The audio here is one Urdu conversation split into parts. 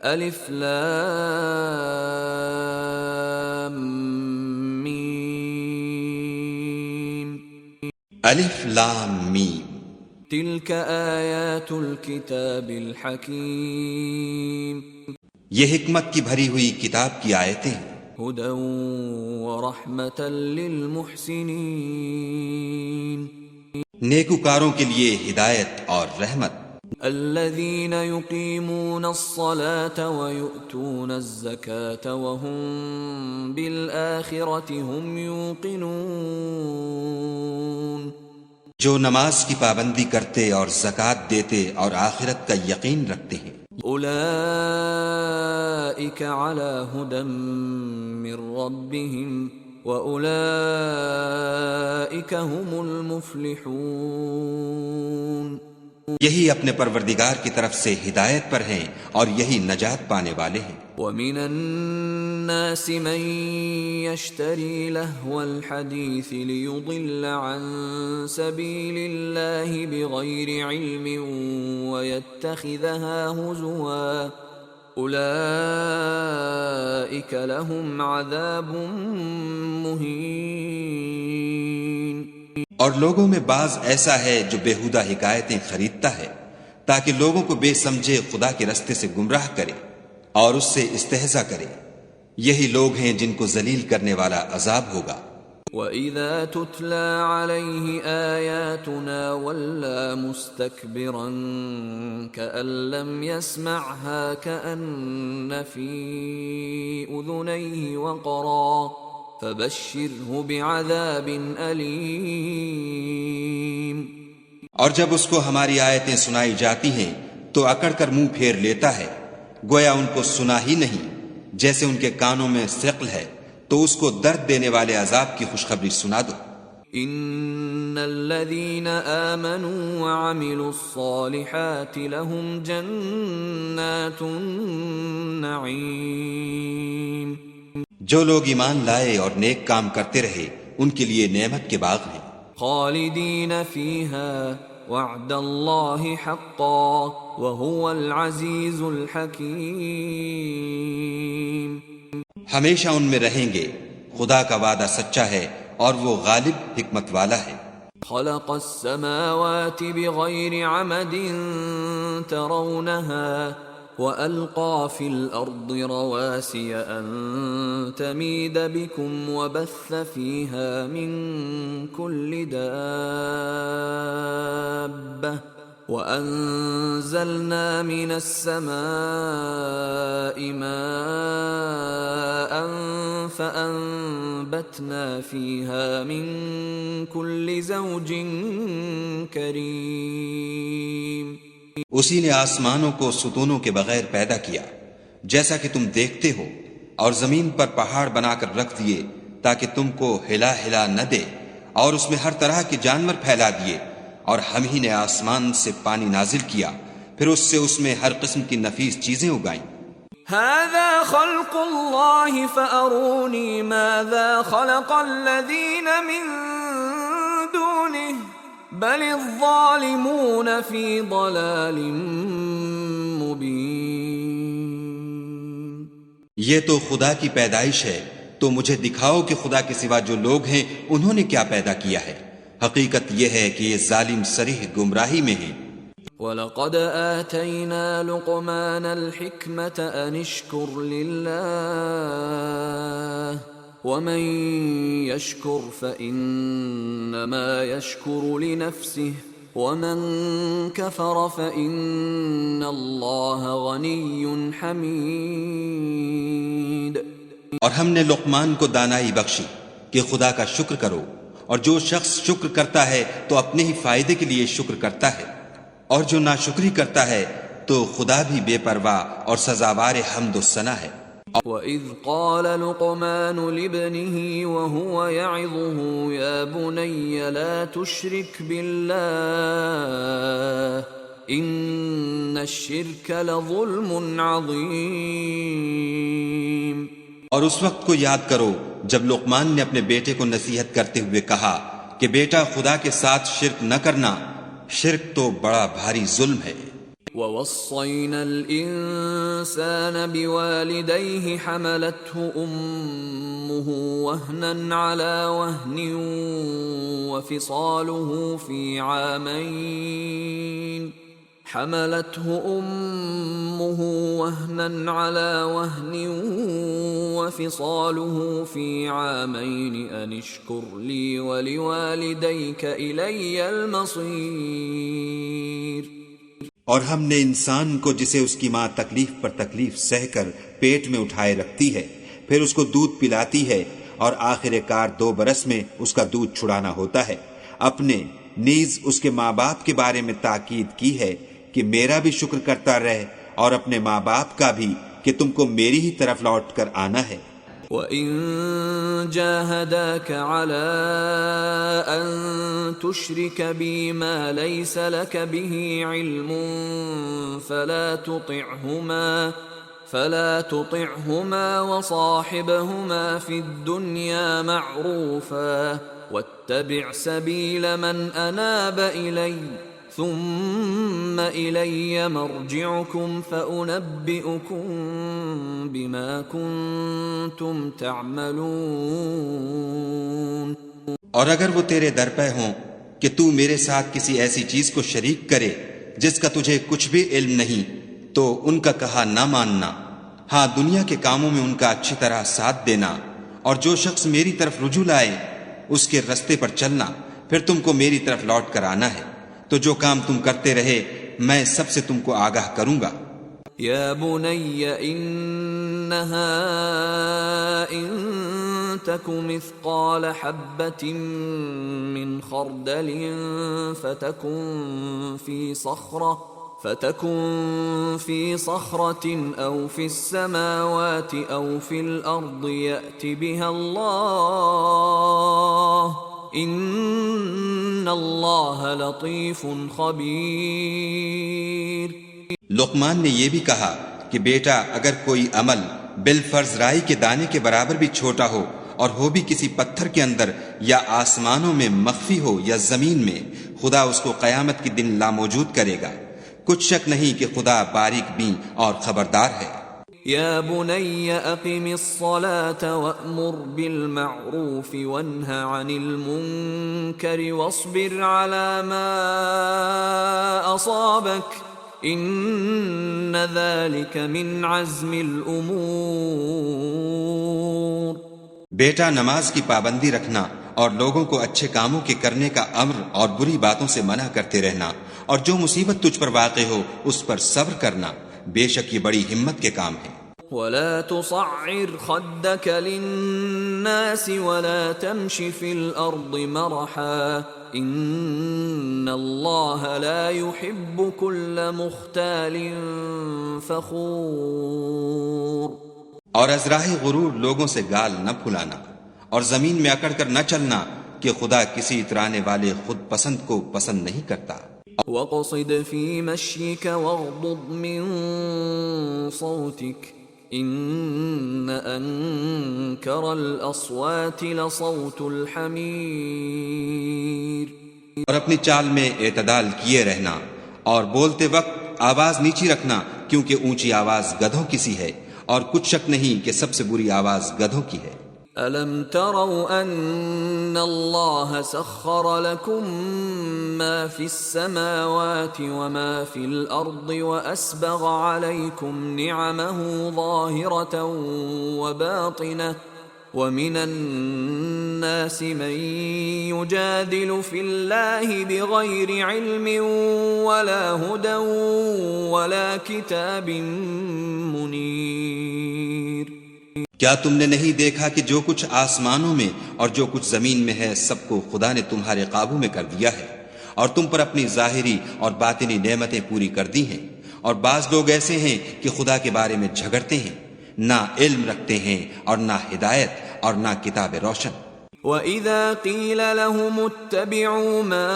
الف لام میم الف لام میم تلك آیات الکتاب الحکیم یہ حکمت کی بھری ہوئی کتاب کی آیتیں ہیں، هدى ورحمة للمحسنين نیکوکاروں کے لیے ہدایت اور رحمت، الذين يقيمون الصلاة ويؤتون الزكاة وهم بالآخرة هم يوقنون جو نماز کی پابندی کرتے اور زکوٰۃ دیتے اور آخرت کا یقین رکھتے ہیں، أولئك على هدى من ربهم وأولئك هم المفلحون یہی اپنے پروردگار کی طرف سے ہدایت پر ہیں اور یہی نجات پانے والے ہیں۔ ومن الناس من يشتري لهو الحديث ليضل عن سبيل الله بغير علم ويتخذها هزوا أولئك لهم عذاب مهين اور لوگوں میں بعض ایسا ہے جو بیہودہ حکایتیں خریدتا ہے تاکہ لوگوں کو بے سمجھے خدا کے رستے سے گمراہ کرے اور اس سے استہزاء کرے، یہی لوگ ہیں جن کو ذلیل کرنے والا عذاب ہوگا۔ وَإِذَا تُتْلَى عَلَيْهِ آيَاتُنَا وَلَّى مُسْتَكْبِرًا كَأَن لَّمْ يَسْمَعْهَا كَأَنَّ فِي أُذُنَيْهِ وَقْرًا فَبَشِّرْهُ بِعَذَابٍ أَلِيمٍ اور جب اس کو ہماری آیتیں سنائی جاتی ہیں تو اکڑ کر منہ پھیر لیتا ہے، گویا ان کو سنا ہی نہیں، جیسے ان کے کانوں میں ثقل ہے، تو اس کو درد دینے والے عذاب کی خوشخبری سنا دو۔ ان الذين آمنوا وعملوا الصالحات لهم جنات النعيم جو لوگ ایمان لائے اور نیک کام کرتے رہے ان کے لیے نعمت کے باغ ہیں، خالدین فیہا وعد اللہ حقا وهو العزیز الحکیم ہمیشہ ان میں رہیں گے، خدا کا وعدہ سچا ہے اور وہ غالب حکمت والا ہے۔ خلق السماوات بغیر عمد ترونها وألقى في الأرض رواسي أن تميد بكم وبث فيها من كل دابة وأنزلنا من السماء ماء فأنبتنا فيها من كل زوج كريم اسی نے آسمانوں کو ستونوں کے بغیر پیدا کیا جیسا کہ تم دیکھتے ہو، اور زمین پر پہاڑ بنا کر رکھ دیے تاکہ تم کو ہلا ہلا نہ دے، اور اس میں ہر طرح کے جانور پھیلا دیے، اور ہم ہی نے آسمان سے پانی نازل کیا، پھر اس سے اس میں ہر قسم کی نفیس چیزیں اگائیں۔ هذا خلق اللہ فأرونی ماذا خلق الذین من دونه بل الظالمون فی ضلال مبین۔ یہ تو خدا کی پیدائش ہے، تو مجھے دکھاؤ کہ خدا کے سوا جو لوگ ہیں انہوں نے کیا پیدا کیا ہے، حقیقت یہ ہے کہ یہ ظالم صریح گمراہی میں ہیں۔ وَلَقَدْ آتَيْنَا لُقْمَانَ الْحِكْمَةَ أَنِ اشْكُرْ لِلَّهِ وَمَنْ يَشْكُرْ فَإِنَّمَا يَشْكُرُ لِنَفْسِهِ وَمَنْ كَفَرَ فَإِنَّ اللَّهَ غَنِيٌّ حَمِيدٌ۔ اور ہم نے لقمان کو دانائی بخشی کہ خدا کا شکر کرو، اور جو شخص شکر کرتا ہے تو اپنے ہی فائدے کے لیے شکر کرتا ہے، اور جو ناشکری کرتا ہے تو خدا بھی بے پرواہ اور سزاوار حمد و ثنا ہے۔ وَإِذْ قَالَ لُقْمَانُ لِابْنِهِ وَهُوَ يَعِظُهُ يَا بُنَيَّ لَا تُشْرِكْ بِاللَّهِ إِنَّ الشِّرْكَ لَظُلْمٌ عَظِيمٌ۔ اور اس وقت کو یاد کرو جب لقمان نے اپنے بیٹے کو نصیحت کرتے ہوئے کہا کہ بیٹا خدا کے ساتھ شرک نہ کرنا، شرک تو بڑا بھاری ظلم ہے۔ ووصينا الإنسان بوالديه حملته أمه وهنا على وهن وفصاله في عامين أن اشكر لي ولوالديك إلي المصير. اور ہم نے انسان کو جسے اس کی ماں تکلیف پر تکلیف سہ کر پیٹ میں اٹھائے رکھتی ہے، پھر اس کو دودھ پلاتی ہے، اور آخر کار 2 برس میں اس کا دودھ چھڑانا ہوتا ہے، اپنے نیز اس کے ماں باپ کے بارے میں تاکید کی ہے کہ میرا بھی شکر کرتا رہ، اور اپنے ماں باپ کا بھی کہ تم کو میری ہی طرف لوٹ کر آنا ہے۔ وَإِن جَاهَدَاكَ عَلَىٰ أَن تُشْرِكَ بِي مَا لَيْسَ لَكَ بِهِ عِلْمٌ فَلَا تُطِعْهُمَا وَصَاحِبْهُمَا فِي الدُّنْيَا مَعْرُوفًا وَاتَّبِعْ سَبِيلَ مَنْ أَنَابَ إِلَيَّ ثُمَّ إِلَيَّ مَرْجِعُكُمْ فَأُنَبِّئُكُمْ بِمَا كُنْتُمْ تَعْمَلُونَ۔ اور اگر وہ تیرے در پہ ہوں کہ تو میرے ساتھ کسی ایسی چیز کو شریک کرے جس کا تجھے کچھ بھی علم نہیں، تو ان کا کہا نہ ماننا، ہاں دنیا کے کاموں میں ان کا اچھی طرح ساتھ دینا، اور جو شخص میری طرف رجوع لائے اس کے رستے پر چلنا، پھر تم کو میری طرف لوٹ کر آنا ہے، تو جو کام تم کرتے رہے میں سب سے تم کو آگاہ کروں گا۔ یا بنی انہا ان تک مثقال حبة من خردل فتكن في صخرة أو في السماوات أو في الأرض يأت بها الله إن الله لطيف خبير۔ لقمان نے یہ بھی کہا کہ بیٹا اگر کوئی عمل بالفرض رائی کے دانے کے برابر بھی چھوٹا ہو اور ہو بھی کسی پتھر کے اندر یا آسمانوں میں مخفی ہو یا زمین میں، خدا اس کو قیامت کے دن لاموجود کرے گا، کچھ شک نہیں کہ خدا باریک بین اور خبردار ہے۔ یا بنی اقم الصلاة وأمر بالمعروف وانہ عن المنکر واصبر على ما اصابک ان ذلك من عزم الامور۔ بیٹا نماز کی پابندی رکھنا اور لوگوں کو اچھے کاموں کے کرنے کا امر اور بری باتوں سے منع کرتے رہنا، اور جو مصیبت تجھ پر واقع ہو اس پر صبر کرنا، بے شک یہ بڑی ہمت کے کام ہے۔ ولا تصعر خدك للناس ولا تمش في الأرض مرحا إن الله لا يحب كل مختال فخور۔ اور از راہ غرور لوگوں سے گال نہ پھلانا، اور زمین میں اکڑ کر نہ چلنا کہ خدا کسی اترانے والے خود پسند کو پسند نہیں کرتا۔ وَقَصِدْ فِي مَشْيِكَ وَاغْضُضْ مِن صَوْتِكَ إِنَّ أَنكَرَ الْأَصْوَاتِ لَصَوْتُ الْحَمِيرِ۔ اور اپنی چال میں اعتدال کیے رہنا، اور بولتے وقت آواز نیچی رکھنا، کیونکہ اونچی آواز گدھوں کی سی ہے، اور کچھ شک نہیں کہ سب سے بری آواز گدھوں کی ہے۔ أَلَمْ تَرَوْا أَنَّ اللَّهَ سَخَّرَ لَكُم مَّا فِي السَّمَاوَاتِ وَمَا فِي الْأَرْضِ وَأَسْبَغَ عَلَيْكُمْ نِعَمَهُ ظَاهِرَةً وَبَاطِنَةً وَمِنَ النَّاسِ مَن يُجَادِلُ فِي اللَّهِ بِغَيْرِ عِلْمٍ وَلَا هُدًى وَلَا كِتَابٍ مُنِيرٍ۔ کیا تم نے نہیں دیکھا کہ جو کچھ آسمانوں میں اور جو کچھ زمین میں ہے سب کو خدا نے تمہارے قابو میں کر دیا ہے، اور تم پر اپنی ظاہری اور باطنی نعمتیں پوری کر دی ہیں، اور بعض لوگ ایسے ہیں کہ خدا کے بارے میں جھگڑتے ہیں، نہ علم رکھتے ہیں اور نہ ہدایت اور نہ کتاب روشن۔ وَإِذَا قِيلَ لَهُمُ اتَّبِعُوا مَا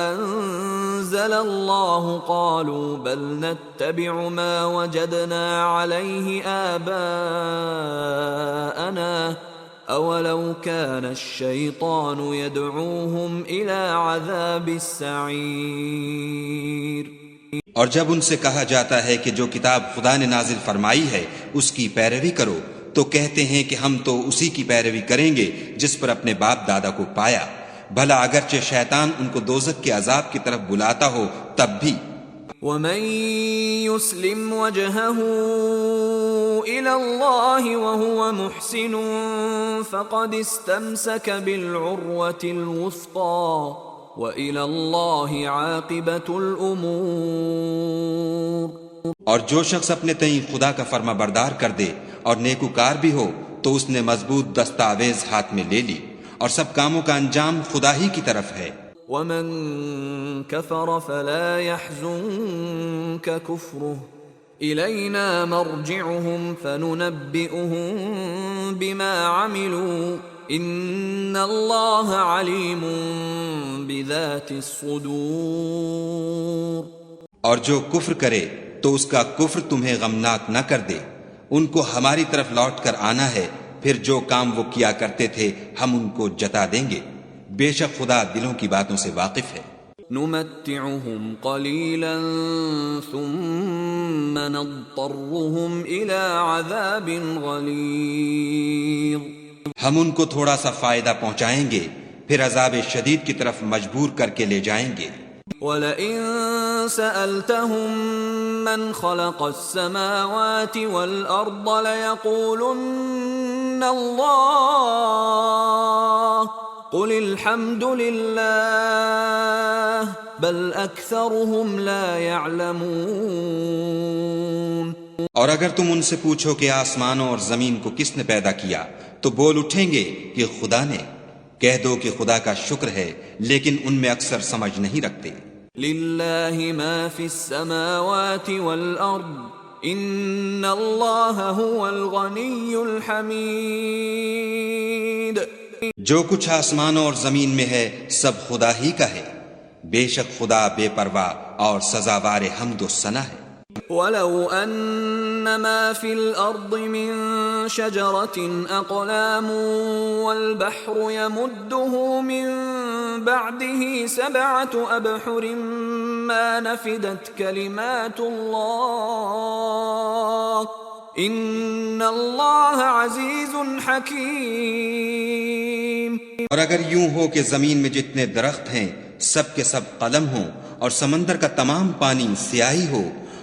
أَنزَلَ اللَّهُ قَالُوا بَلْ نَتَّبِعُ مَا وَجَدْنَا عَلَيْهِ آبَاءَنَا أَوَلَوْ كَانَ الشَّيْطَانُ يَدْعُوهُمْ إِلَى عَذَابِ السَّعِيرِ۔ اور جب ان سے کہا جاتا ہے کہ جو کتاب خدا نے نازل فرمائی ہے اس کی پیروی کرو تو کہتے ہیں کہ ہم تو اسی کی پیروی کریں گے جس پر اپنے باپ دادا کو پایا، بھلا اگرچہ شیطان ان کو دوزخ کے عذاب کی طرف بلاتا ہو تب بھی۔ ومن يسلم وجهه إلى الله وهو محسن فقد استمسك بالعروة الوثقى وإلى الله عاقبة الأمور۔ اور جو شخص اپنے تئیں خدا کا فرما بردار کر دے اور نیکوکار بھی ہو تو اس نے مضبوط دستاویز ہاتھ میں لے لی، اور سب کاموں کا انجام خدا ہی کی طرف ہے۔ ومن كفر فلا يحزنك كفره إلينا مرجعهم فننبئهم بما عملوا إن الله عليم بذات الصدور۔ اور جو کفر کرے تو اس کا کفر تمہیں غمناک نہ کر دے، ان کو ہماری طرف لوٹ کر آنا ہے، پھر جو کام وہ کیا کرتے تھے ہم ان کو جتا دیں گے، بے شک خدا دلوں کی باتوں سے واقف ہے۔ نمتعهم قليلا ثم نضطرهم إلى عذاب غليظ۔ ہم ان کو تھوڑا سا فائدہ پہنچائیں گے، پھر عذاب شدید کی طرف مجبور کر کے لے جائیں گے۔ وَلَئِن سَأَلْتَهُم مَّنْ خَلَقَ السَّمَاوَاتِ وَالْأَرْضَ لَيَقُولُنَّ اللَّهُ قُلِ الْحَمْدُ لِلَّهِ بَلْ أَكْثَرُهُمْ لَا يَعْلَمُونَ۔ اور اگر تم ان سے پوچھو کہ آسمانوں اور زمین کو کس نے پیدا کیا تو بول اٹھیں گے کہ خدا نے۔ کہہ دو کہ خدا کا شکر ہے، لیکن ان میں اکثر سمجھ نہیں رکھتے۔ لِلَّهِ مَا فِي السَّمَاوَاتِ وَالْأَرْضِ إِنَّ اللَّهَ هُوَ الْغَنِيُّ الْحَمِيدُ۔ جو کچھ آسمانوں اور زمین میں ہے سب خدا ہی کا ہے، بے شک خدا بے پرواہ اور سزاوار حمد و ثنا ہے۔ وَلَوْ أَنَّ مَا فِي الْأَرْضِ مِن شَجَرَةٍ أَقْلَامٌ وَالْبَحْرُ يَمُدُّهُ مِن بَعْدِهِ سَبْعَةُ أَبْحُرٍ مَا نَفِدَتْ كَلِمَاتُ اللَّهِ إِنَّ اللَّهَ عَزِيزٌ حَكِيمٌ۔ اور اگر یوں ہو کہ زمین میں جتنے درخت ہیں سب کے سب قلم ہوں اور سمندر کا تمام پانی سیاہی ہو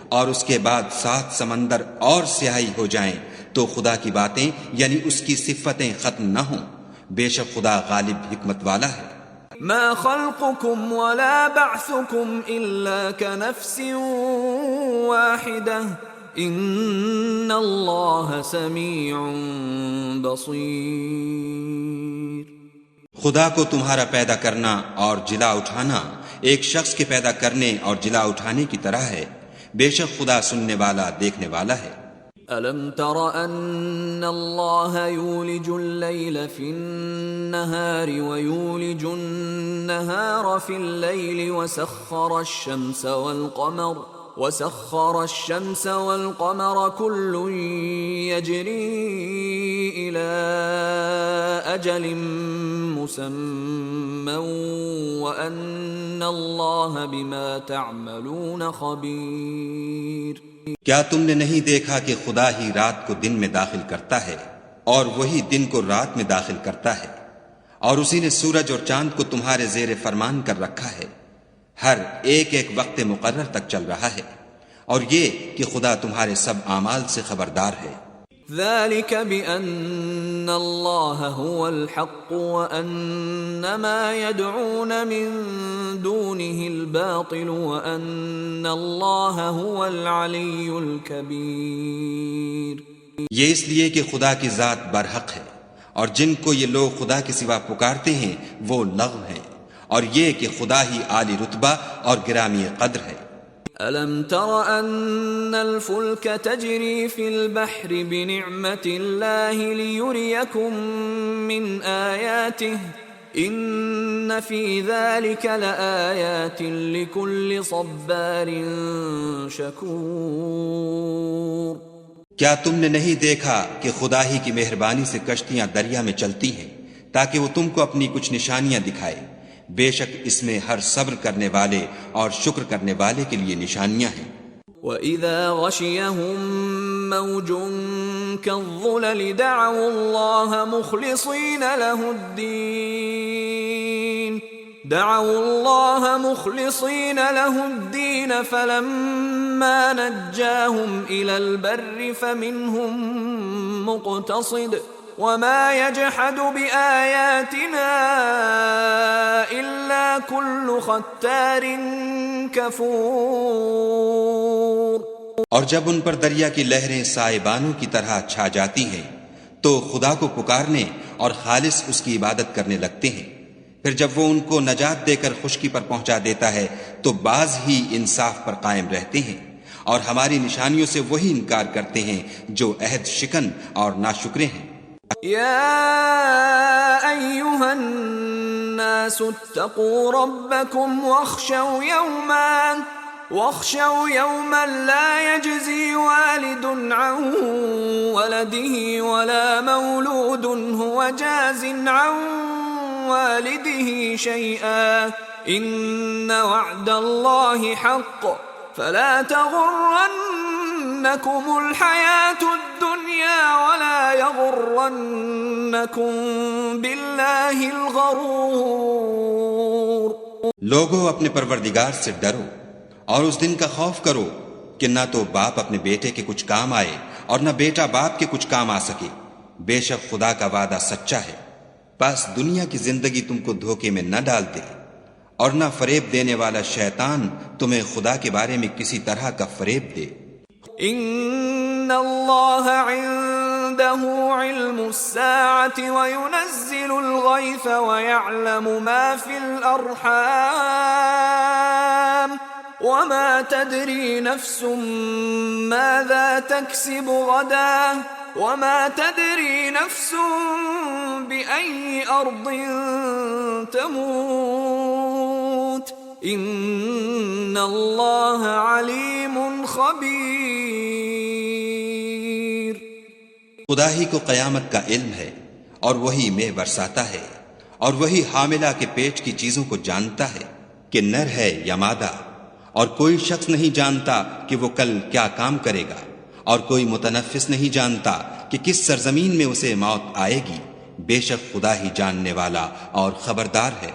اور اس کے بعد 7 سمندر اور سیاہی ہو جائیں تو خدا کی باتیں یعنی اس کی صفتیں ختم نہ ہوں، بے شک خدا غالب حکمت والا ہے۔ ما خلقكم ولا بعثكم إلا كنفس واحدة إن الله سميع بصير۔ خدا کو تمہارا پیدا کرنا اور جلا اٹھانا ایک شخص کے پیدا کرنے اور جلا اٹھانے کی طرح ہے، بے شک خدا سننے والا دیکھنے والا ہے۔ أَلَمْ تَرَ أَنَّ اللَّهَ يُولِجُ اللَّيْلَ فِي النَّهَارِ وَيُولِجُ النَّهَارَ فِي اللَّيْلِ وَسَخَّرَ الشَّمْسَ وَالْقَمَرَ كُلٌّ يَجْرِي إِلَى أَجَلٍ مُّسَمًّى وَأَنَّ اللَّهَ بِمَا تَعْمَلُونَ خَبِيرٌ۔ کیا تم نے نہیں دیکھا کہ خدا ہی رات کو دن میں داخل کرتا ہے اور وہی دن کو رات میں داخل کرتا ہے، اور اسی نے سورج اور چاند کو تمہارے زیر فرمان کر رکھا ہے، ہر ایک ایک وقت مقرر تک چل رہا ہے، اور یہ کہ خدا تمہارے سب اعمال سے خبردار ہے۔ ذلك بأن الله هو الحق وأن ما يدعون من دونه الباطل وأن الله هو العلي الكبير۔ یہ اس لیے کہ خدا کی ذات برحق ہے، اور جن کو یہ لوگ خدا کے سوا پکارتے ہیں وہ لغو ہیں، اور یہ کہ خدا ہی عالی رتبہ اور گرامی قدر ہے۔ أَلَمْ تَرَ أَنَّ الْفُلْكَ تَجْرِي فِي الْبَحْرِ بِنِعْمَةِ اللَّهِ لِيُرِيَكُم مِّنْ آيَاتِهِ إِنَّ فِي ذَلِكَ لَآيَاتٍ لِكُلِّ صَبَّارٍ شَكُورٍ۔ کیا تم نے نہیں دیکھا کہ خدا ہی کی مہربانی سے کشتیاں دریا میں چلتی ہیں تاکہ وہ تم کو اپنی کچھ نشانیاں دکھائے، بے شک اس میں ہر صبر کرنے والے اور شکر کرنے والے کے لیے نشانیاں ہیں۔ وَإِذَا غَشِيَهُم مَّوْجٌ كَالظُّلَلِ دَعَوُا اللَّهَ مُخْلِصِينَ لَهُ الدِّينَ فَلَمَّا نَجَّاهُمْ إِلَى الْبَرِّ فَمِنْهُم مُّقْتَصِدٌ وَمَا يَجْحَدُ بِآيَاتِنَا إِلَّا كُلُّ خَتَّارٍ كَفُورٍ۔ اور جب ان پر دریا کی لہریں سائبانوں کی طرح چھا جاتی ہیں تو خدا کو پکارنے اور خالص اس کی عبادت کرنے لگتے ہیں، پھر جب وہ ان کو نجات دے کر خشکی پر پہنچا دیتا ہے تو بعض ہی انصاف پر قائم رہتے ہیں، اور ہماری نشانیوں سے وہی انکار کرتے ہیں جو عہد شکن اور ناشکرے ہیں۔ يا أيها الناس اتقوا ربكم واخشوا يوما لا يجزي والد عن ولده ولا مولود هو جاز عن والده شيئا إن وعد الله حق فلا تغرنكم الحياة الدنيا ولا يغرنكم بالله الغرور۔ لوگو اپنے پروردگار سے ڈرو اور اس دن کا خوف کرو کہ نہ تو باپ اپنے بیٹے کے کچھ کام آئے اور نہ بیٹا باپ کے کچھ کام آ سکے، بے شک خدا کا وعدہ سچا ہے، بس دنیا کی زندگی تم کو دھوکے میں نہ ڈال دے، اور نہ فریب دینے والا شیطان تمہیں خدا کے بارے میں کسی طرح کا فریب دے۔ ان اللہ عنده علم الساعة وينزل الغيث ويعلم ما في الأرحام وما تدري نفس ماذا تكسب غدا وما تدري نفس بأي أرض تموت ان اللہ علیم خبیر۔ خدا ہی کو قیامت کا علم ہے اور وہی مے برساتا ہے، اور وہی حاملہ کے پیٹ کی چیزوں کو جانتا ہے کہ نر ہے یا مادہ، اور کوئی شخص نہیں جانتا کہ وہ کل کیا کام کرے گا، اور کوئی متنفس نہیں جانتا کہ کس سرزمین میں اسے موت آئے گی، بے شک خدا ہی جاننے والا اور خبردار ہے۔